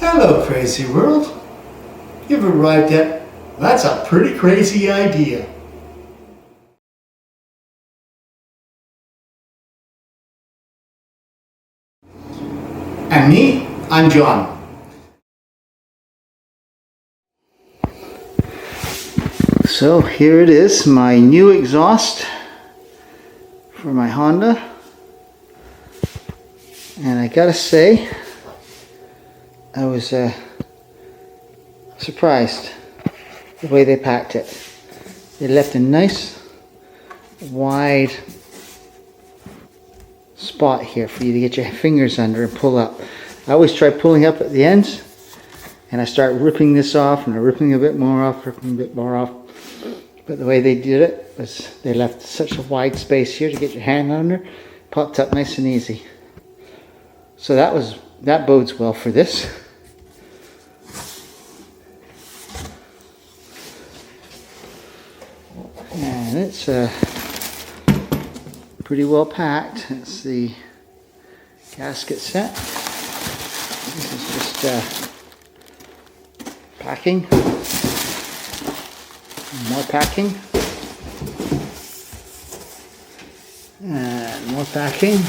Hello, crazy world. You've arrived at That's a Pretty Crazy Idea. And me, I'm John. So here it is, my new exhaust for my Honda. And I gotta say, I was surprised the way they packed it. They left a nice wide spot here for you to get your fingers under and pull up. I always try pulling up at the ends and I start ripping this off and ripping a bit more off, ripping a bit more off. But the way they did it was they left such a wide space here to get your hand under, popped up nice and easy. So that bodes well for this. And it's pretty well packed. It's the gasket set. This is just packing. More packing. And more packing.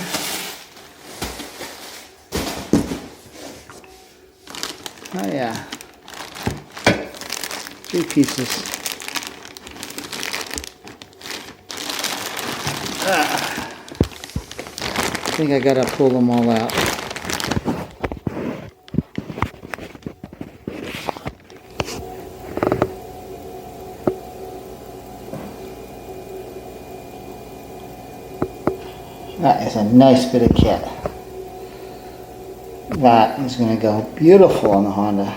Oh yeah. 3 pieces. I think I gotta pull them all out. That is a nice bit of kit. That is going to go beautiful on the Honda.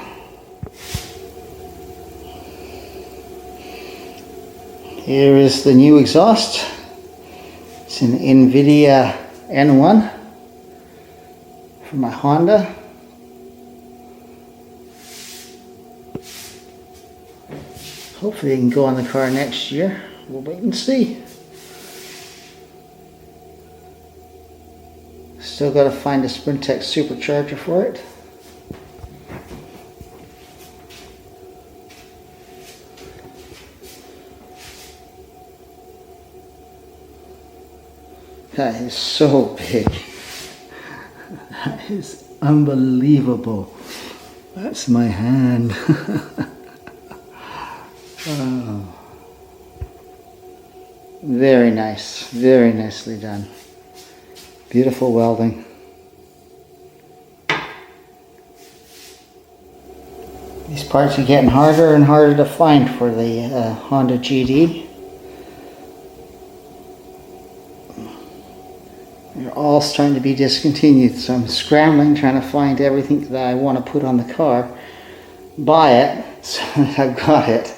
Here is the new exhaust. It's an Invidia N1 for my Honda. Hopefully it can go on the car next year. We'll wait and see. Still got to find a Sprintec supercharger for it. That is so big. That is unbelievable. That's my hand. Oh. Very nice. Very nicely done. Beautiful welding. These parts are getting harder and harder to find for the Honda GD. They're all starting to be discontinued, so I'm scrambling trying to find everything that I want to put on the car, buy it, so that I've got it.